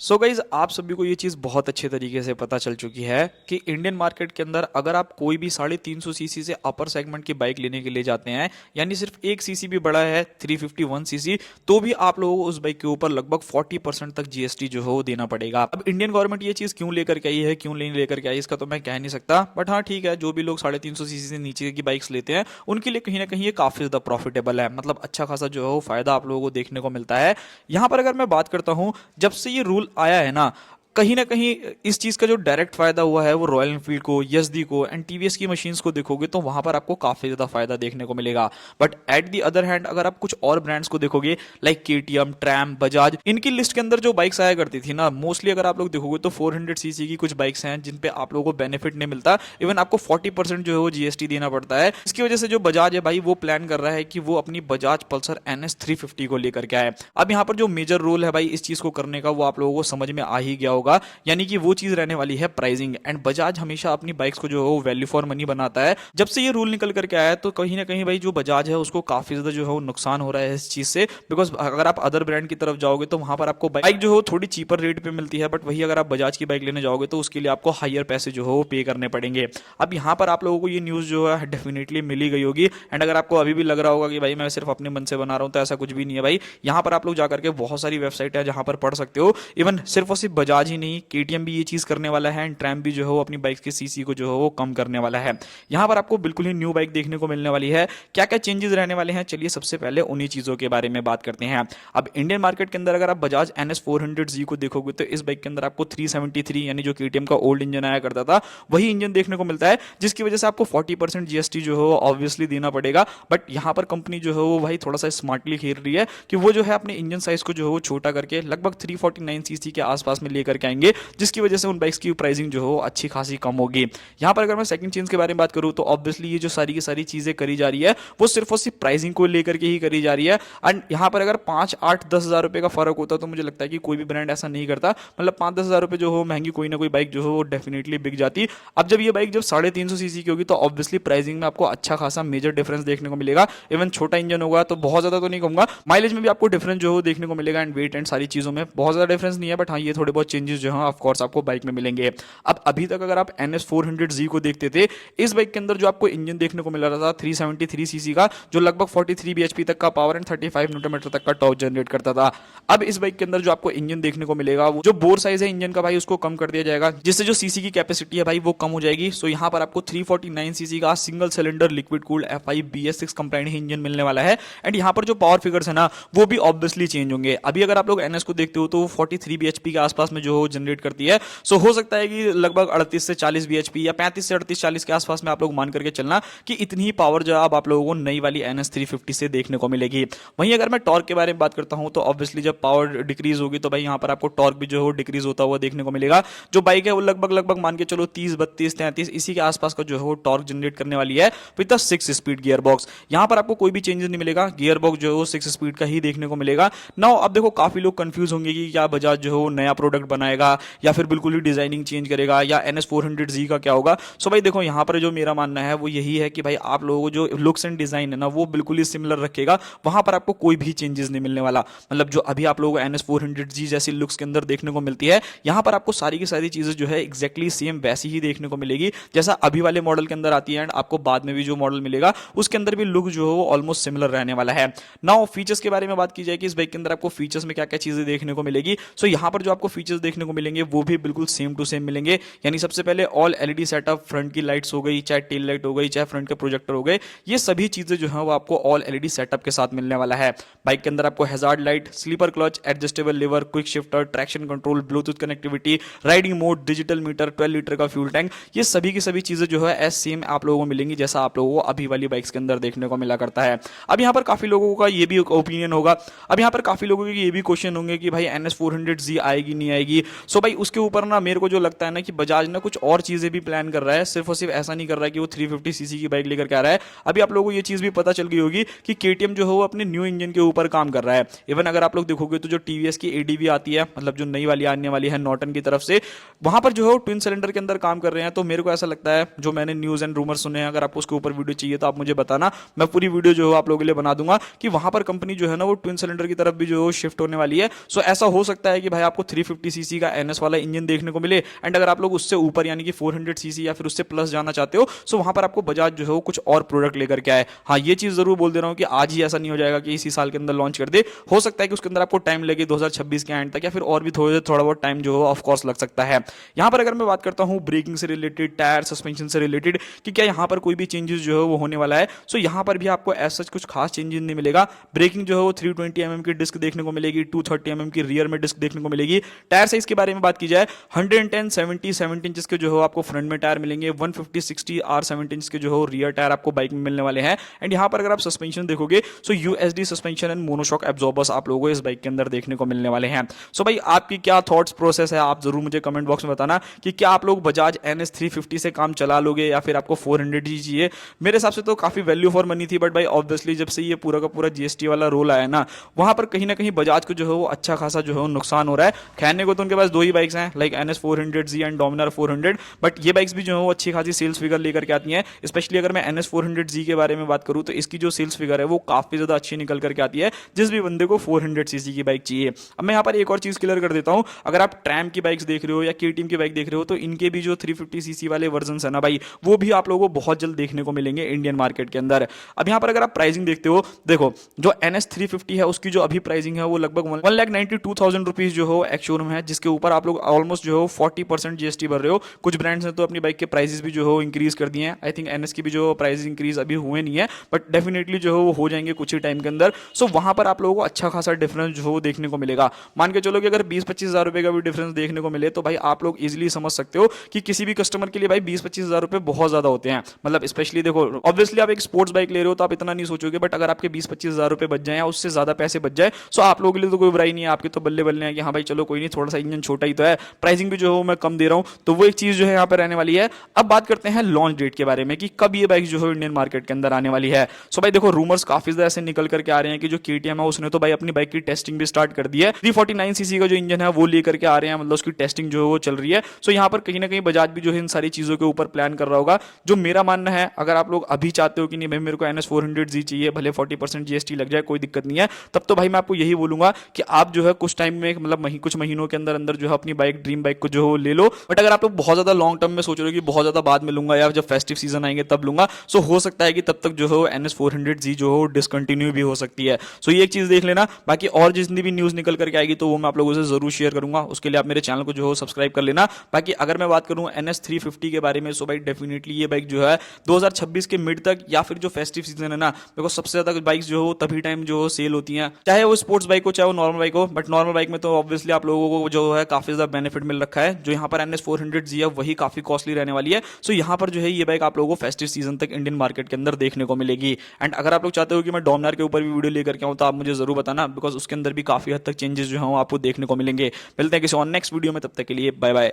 So guys आप सभी को ये चीज़ बहुत अच्छे तरीके से पता चल चुकी है कि इंडियन मार्केट के अंदर अगर आप कोई भी 350 सीसी से अपर सेगमेंट की बाइक लेने के लिए जाते हैं, यानी सिर्फ एक सीसी भी बड़ा है 351 सीसी, तो भी आप लोगों को उस बाइक के ऊपर लगभग 40% तक जीएसटी जो है वो देना पड़ेगा। अब इंडियन गवर्नमेंट ये चीज़ क्यों लेकर के आई है, क्यों नहीं लेकर के आई, इसका तो मैं कह नहीं सकता, बट हाँ ठीक है, जो भी लोग 350 सीसी से नीचे की बाइक्स लेते हैं उनके लिए कहीं ना कहीं ये काफ़ी ज़्यादा प्रॉफिटेबल है। मतलब अच्छा खासा जो है वो फायदा आप लोगों को देखने को मिलता है। यहाँ पर अगर मैं बात करता हूँ, जब से ये रूल आया है ना, कहीं ना कहीं इस चीज का जो डायरेक्ट फायदा हुआ है वो रॉयल एनफील्ड को, यसडी को एंड टीवीएस की मशीन्स को देखोगे तो वहां पर आपको काफी ज्यादा फायदा देखने को मिलेगा। But at the other hand अगर आप कुछ और ब्रांड्स को देखोगे लाइक केटीएम, ट्रैम, बजाज, इनकी लिस्ट के अंदर जो बाइक्स आया करती थी ना, मोस्टली अगर आप लोग देखोगे तो 400 सीसी की कुछ बाइक्स हैं जिन पे आप लोगों को बेनिफिट नहीं मिलता। इवन आपको 40% जो है वो जीएसटी देना पड़ता है। इसकी वजह से जो बजाज है भाई, वो प्लान कर रहा है कि वो अपनी बजाज पल्सर NS 350 को लेकर के आए। अब यहाँ पर जो मेजर रोल है भाई इस चीज को करने का, वो आप लोगों को समझ में आ ही गया होगा, यानी कि वो चीज रहने वाली है प्राइसिंग। एंड बजाज हमेशा अपनी बाइक्स को जो है वो वैल्यू फॉर मनी बनाता है। जब से ये रूल निकल करके आया है तो कहीं ना कहीं भाई जो बजाज है उसको काफी ज्यादा जो है वो नुकसान हो रहा है इस चीज से। बिकॉज अगर आप अदर ब्रांड की तरफ जाओगे तो वहां पर आपको बाइक जो है थोड़ी चीपर रेट पे मिलती है, बट वही अगर आप बजाज की बाइक लेने जाओगे तो उसके लिए आपको हायर पैसे जो है वो पे करने पड़ेंगे। अब यहाँ पर आप लोगों को ये न्यूज जो है डेफिनेटली मिली गई होगी। एंड अगर आपको अभी भी लग रहा होगा कि भाई मैं सिर्फ अपने मन से बना रहा हूँ, तो ऐसा कुछ भी नहीं है भाई। यहाँ पर आप लोग जाकर के बहुत सारी वेबसाइट है जहां पर पढ़ सकते हो। इवन सिर्फ और सिर्फ बजाज ही नहीं, केटीएम भी ये चीज करने वाला है एंड ट्रैम भी जो है वो अपनी बाइक के सीसी को जो है वो कम करने वाला है। यहाँ पर आपको बिल्कुल ही न्यू बाइक देखने को मिलने वाली है। क्या क्या चेंजेस रहने वाले हैं, चलिए सबसे पहले उन्हीं चीजों के बारे में बात करते हैं। अब इंडियन मार्केट के अंदर अगर आप बजाज NS 400Z को देखोगे तो इस बाइक के अंदर आपको 373 यानी जो केटीएम का ओल्ड इंजन आया करता था वही इंजन देखने को मिलता है, जिसकी वजह से आपको 40% जीएसटी जो है वो ऑब्वियसली देना पड़ेगा। बट यहाँ पर कंपनी जो है वो भाई थोड़ा सा स्मार्टली खेल रही है कि वो जो है अपने इंजन साइज को जो है वो छोटा करके लगभग 349 सीसी के आसपास में लेकर के आएंगे, जिसकी वजह से उन बाइक्स की प्राइसिंग जो है अच्छी खासी कम होगी। यहाँ पर अगर मैं सेकंड चेंज के बारे में बात करूँ तो ऑब्वियसली ये जो सारी की सारी चीजें करी जा रही है वो सिर्फ और सिर्फ प्राइसिंग को लेकर के ही करी जा रही है। एंड यहाँ पर अगर 5, 8, 10 हज़ार रुपए का फर्क होता तो मुझे लगता है कि कोई भी ब्रांड ऐसा नहीं करता। मतलब 5, 10 हज़ार रुपए जो हो महंगी कोई ना कोई बाइक जो हो वो डेफिनेटली बिक जाती। अब जब ये बाइक जब 350 सीसी की होगी तो ऑब्वियसली प्राइसिंग में आपको अच्छा खासा मेजर डिफरेंस देखने को मिलेगा। इवन छोटा इंजन होगा तो बहुत ज्यादा तो नहीं कहूंगा, माइलेज में भी आपको डिफरेंस जो हो देखने को मिलेगा। एंड वेट एंड सारी चीजों में बहुत ज्यादा डिफरेंस नहीं है, बट हाँ ये थोड़े बहुत चेंजेस जो है ऑफकोर्स आपको बाइक में मिलेंगे। अब अभी तक अगर आप NS 400Z को देखते थे, इस बाइक के अंदर जो आपको इंजन देखने को मिल रहा था 373 सीसी का, जो लगभग 43 bhp तक का पावर एंड 35 न्यूटन मीटर तक का टॉर्क जनरेट करता था। अब इस बाइक के अंदर जो आपको इंजन देखने को मिलेगा, वो जो बोर साइज है इंजन का भाई उसको कम कर दिया जाएगा, जिससे जो सीसी की कैपेसिटी है भाई वो कम हो जाएगी। सो यहाँ पर आपको 349 सीसी का single cylinder liquid cooled FI BS6 complaint engine मिलने वाला है। एंड यहाँ पर जो पावर फिगर्स है ना वो भी ऑब्वियसली चेंज होंगे। अभी अगर आप लोग NS को देखते हो तो 43 bhp के आसपास में जो जनरेट करती है। सो हो सकता है कि लगभग 38 से 40 bhp या 35 से 38-40 के आसपास में आप लोग मान करके चलना कि इतनी ही पावर जो अब आप लोगों को नई वाली NS 350 से देखने को मिलेगी। वहीं अगर मैं टॉर्क के बारे में बात करता हूं तो ऑब्वियसली जब पावर डिक्रीज होगी तो भाई यहाँ पर आपको टॉर्क भी जो है डिक्रीज होता हुआ देखने को मिलेगा। जो बाइक है वो लगभग लगभग मान के चलो 30, 32, 33 इसी के आसपास का जो है वो टॉर्क जनरेट करने वाली है विद 6 स्पीड गियर बॉक्स। यहाँ पर आपको कोई भी चेंजेस नहीं मिलेगा, गियर बॉक्स जो है वो 6 स्पीड का ही देखने को मिलेगा। नाउ अब देखो काफी लोग कंफ्यूज होंगे कि क्या बजाज जो है वो नया प्रोडक्ट बनाएगा या फिर बिल्कुल ही डिजाइनिंग चेंज करेगा या NS 400Z का क्या होगा। सो भाई देखो यहाँ पर जो मेरा मानना है वो यही है कि भाई आप लोगों को जो लुक्स एंड डिजाइन है ना वो बिल्कुल ही सिमिलर रखेगा, वहां पर आपको कोई भी चेंजेस नहीं मिलने वाला। मतलब जो अभी आप लोगों को NS 400Z जैसी लुक्स के अंदर देखने को मिलती है, यहाँ पर आपको सारी की सारी चीजें जो है एग्जैक्टली सेम वैसी ही देखने को मिलेगी जैसा अभी वाले मॉडल के अंदर आती है। एंड आपको बाद में भी जो मॉडल मिलेगा उसके अंदर भी लुक जो है वो ऑलमोस्ट सिमिलर रहने वाला है। नाउ फीचर्स के बारे में बात की जाए कि इस बाइक के अंदर आपको फीचर्स में क्या क्या चीजें देखने को मिलेगी। सो यहाँ पर जो आपको फीचर्स देखने को मिलेंगे वो भी बिल्कुल सेम टू सेम मिलेंगे। यानी सबसे पहले ऑल LED सेटअप, फ्रंट की लाइट्स हो गई, चाहे टेल लाइट हो गई, चाहे फ्रंट के प्रोजेक्टर हो गए, ये सभी चीजें जो है वो आपको ऑल LED सेटअप के साथ मिलने वाला है। बाइक के अंदर आपको hazard light, slipper clutch, adjustable lever, quick shifter, traction control, Bluetooth connectivity, riding mode, digital meter, 12 litre का फ्यूल टैंक, ये सभी की सभी चीजें जो है एज सेम आप लोगों को मिलेंगी जैसा आप लोगों को अभी वाली बाइक्स के अंदर देखने को मिला करता है। अब यहाँ पर काफी लोगों का ये भी ओपिनियन होगा, अब यहाँ पर काफी लोगों के ये भी क्वेश्चन होंगे कि भाई NS 400Z आएगी नहीं आएगी, सो भाई उसके ऊपर ना मेरे को जो लगता है ना कि बजाज ना कुछ और चीजें भी प्लान कर रहा है, सिर्फ और सिर्फ ऐसा नहीं कर रहा है कि वो 350 सीसी की बाइक लेकर के आ रहा है। अभी आप लोगों को ये चीज भी पता चल गई होगी कि केटीएम जो है वो अपने न्यू इंजन के ऊपर काम कर रहा है। इवन अगर आप लोग देखोगे तो जो टीवीएस की एडीवी आती है, मतलब जो नई वाली आने वाली है नॉर्टन की तरफ से, वहां पर जो है वो ट्विन सिलेंडर के अंदर काम कर रहे हैं। तो मेरे को ऐसा लगता है, जो मैंने न्यूज एंड रूमर सुने हैं, अगर आपको उसके ऊपर वीडियो चाहिए तो आप मुझे बताना, मैं पूरी वीडियो जो है आप लोगों के लिए बना दूंगा कि वहां पर कंपनी जो है ना वो ट्विन सिलेंडर की तरफ भी जो है शिफ्ट होने वाली है। सो ऐसा हो सकता है कि भाई आपको 350 सीसी का एनएस वाला इंजन देखने को मिले, एंड अगर आप लोग उससे ऊपर यानी कि 400 सीसी या फिर उससे प्लस जाना चाहते हो, सो वहां पर आपको बजाज जो है वो कुछ और प्रोडक्ट लेकर के आए। हाँ, ये चीज जरूर बोल दे रहा हूं कि आज ही ऐसा नहीं हो जाएगा कि इसी साल के अंदर लॉन्च कर दे, हो सकता है कि उसके अंदर आपको टाइम लगे 2026 के एंड तक, या फिर और भी थोड़ा बहुत टाइम जो है ऑफ कोर्स लग सकता है। यहां पर अगर मैं बात करता हूं ब्रेकिंग से रिलेटेड, टायर सस्पेंशन से रिलेटेड, कि क्या यहां पर कोई भी चेंजेस जो है वो होने वाला है, सो यहां पर भी आपको ऐसा कुछ खास चेंजेस नहीं मिलेगा। ब्रेकिंग जो है वो 320 mm की डिस्क देखने को मिलेगी, 230 mm की रियर में डिस्क देखने को मिलेगी। टायर साइज के बारे में बात की जाए, 110 70 17 इंच के जो है आपको फ्रंट में टायर मिलेंगे, 150 60 R 17 इंच के जो है रियर टायर आपको बाइक में मिलने वाले हैं। एंड यहां पर अगर आप सस्पेंशन देखोगे, so USD suspension and monoshock absorbers आप लोगों को इस बाइक के अंदर देखने को मिलने वाले हैं। सो भाई आपकी क्या थॉट्स प्रोसेस है, आप जरूर मुझे कमेंट बॉक्स में बताना कि क्या आप लोग बजाज NS 350 से काम चला लोगे या फिर आपको 400 ही चाहिए। मेरे हिसाब से तो काफी वैल्यू फॉर मनी थी, बट भाई ऑब्वियसली जब से ये पूरा का पूरा जीएसटी वाला रोल आया ना, वहां पर कहीं ना कहीं बजाज को जो है वो अच्छा खासा जो है नुकसान हो रहा है। कहने को तो उनके पास दो ही बाइक्स हैं, like NS 400Z and Dominar 400, but ये बाइक्स भी जो है वो अच्छी खासी सेल्स फिगर लेकर के आती हैं। स्पेशली अगर मैं NS 400Z के बारे में बात करूं तो इसकी जो सेल्स फिगर है वो काफी ज्यादा अच्छी निकल करके आती है, जिस भी बंदे को 400 सीसी की बाइक चाहिए। अब मैं यहाँ पर एक और चीज क्लियर कर देता हूं, अगर आप ट्रैम की बाइक्स देख रहे हो या केटीएम की बाइक देख रहे हो, तो इनके भी जो 350 सीसी वाले वर्जन है ना भाई, वो भी आप लोगों को बहुत जल्द देखने को मिलेंगे इंडियन मार्केट के अंदर। अब यहाँ पर अगर आप प्राइसिंग देखते हो, देखो जो NS 350 है उसकी जो अभी प्राइसिंग है वो लगभग 1,92,000 रुपीज जो हो एक्स शोरूम है, जिसके ऊपर आप लोग ऑलमोस्ट जो हो 40% जीएसटी भर रहे हो। कुछ ब्रांड्स ने तो अपनी बाइक के प्राइसेस भी जो हो इंक्रीज कर दिए हैं। आई थिंक NS की भी जो प्राइस इंक्रीज अभी हुए नहीं है, बट डेफिनेटली जो है वो हो जाएंगे कुछ ही टाइम के अंदर। सो वहां पर आप लोगों को अच्छा खासा डिफरेंस जो हो देखने को मिलेगा। मान के चलो कि अगर 20-25 हजार रुपए का भी डिफरेंस देखने को मिले, तो भाई आप लोग इजिली समझ सकते हो कि किसी भी कस्टमर के लिए भाई 20-25 हजार रुपए बहुत ज्यादा होते हैं। मतलब स्पेशली देखो, ऑब्वियसली आप एक स्पोर्ट्स बाइक ले रहे हो तो आप इतना नहीं सोचोगे, बट अगर आपके 20-25 हजार रुपए बच जाए या उससे ज्यादा पैसे बच जाए, सो आप लोगों के लिए तो कोई बुराई नहीं है, आपके तो बल्ले बल्ले हैं कि हाँ भाई चलो कोई नहीं, थोड़ा सा इंजन छोटा ही तो है, प्राइसिंग भी जो है मैं कम दे रहा हूं, तो वो एक चीज जो है यहाँ पर रहने वाली है। अब बात करते हैं लॉन्च डेट के बारे में कि कब ये बाइक जो है इंडियन मार्केट के अंदर आने वाली है। सो भाई देखो, रूमर्स काफी ज्यादा ऐसे निकल करके आ रहे हैं कि जो केटीएम है उसने तो भाई अपनी बाइक की टेस्टिंग भी स्टार्ट कर दी है। 349 सीसी का जो इंजन है वो लेकर के आ रहे हैं, मतलब उसकी टेस्टिंग जो है वो चल रही है। सो यहाँ पर कहीं ना कहीं बजाज भी जो है इन सारी चीजों के ऊपर प्लान कर रहा होगा। जो मेरा मानना है, अगर आप लोग अभी चाहते हो कि नहीं भाई मेरे को NS 400Z चाहिए, भले 40% जीएसटी लग जाए कोई दिक्कत नहीं है, तब तो भाई मैं आपको यही बोलूंगा कि आप जो है कुछ टाइम में, मतलब कुछ महीनों के अंदर अंदर जो है अपनी बाइक, ड्रीम बाइक को जो है ले लो। बट अगर आप लोग बहुत ज्यादा लॉन्ग टर्म में सोच रहे हो कि बहुत ज्यादा बाद में लूंगा या जब फेस्टिव सीजन आएंगे तब लूंगा, सो हो सकता है कि तब तक जो है NS 400Z जो है डिसकंटिन्यू भी हो सकती है। सो ये एक चीज देख लेना। बाकी और जितनी भी न्यूज निकल करके आएगी तो वो मैं आप लोगों से जरूर शेयर करूंगा, उसके लिए आप मेरे चैनल को जो है सब्सक्राइब कर लेना। बाकी अगर मैं बात करूं NS 350 के बारे में, सो भाई डेफिनेटली ये बाइक जो है 2026 के मिड तक या फिर जो फेस्टिव सीजन है ना, देखो सबसे ज्यादा बाइक्स जो हो तभी टाइम जो सेल होती हैं, चाहे वो स्पोर्ट्स बाइक हो चाहे वो नॉर्मल बाइक हो। बट नॉर्मल बाइक में तो ऑब्वियसली आप लोगों को जो है काफी ज्यादा बेनिफिट मिल रखा है। जो यहाँ पर NS 400Z है वही काफी कॉस्टली रहने वाली है। सो यहाँ पर जो है ये बाइक आप लोगों को फेस्टिव सीजन तक इंडियन मार्केट के अंदर देखने को मिलेगी। एंड अगर आप लोग चाहते हो कि मैं डोमिनार के ऊपर भी वीडियो लेकर के आऊँ तो आप मुझे जरूर बताना, बिकॉज उसके अंदर भी काफी हद तक चेंजेस जो है आपको देखने को मिलेंगे। मिलते हैं किसी और नेक्स्ट वीडियो में, तब तक के लिए बाय बाय।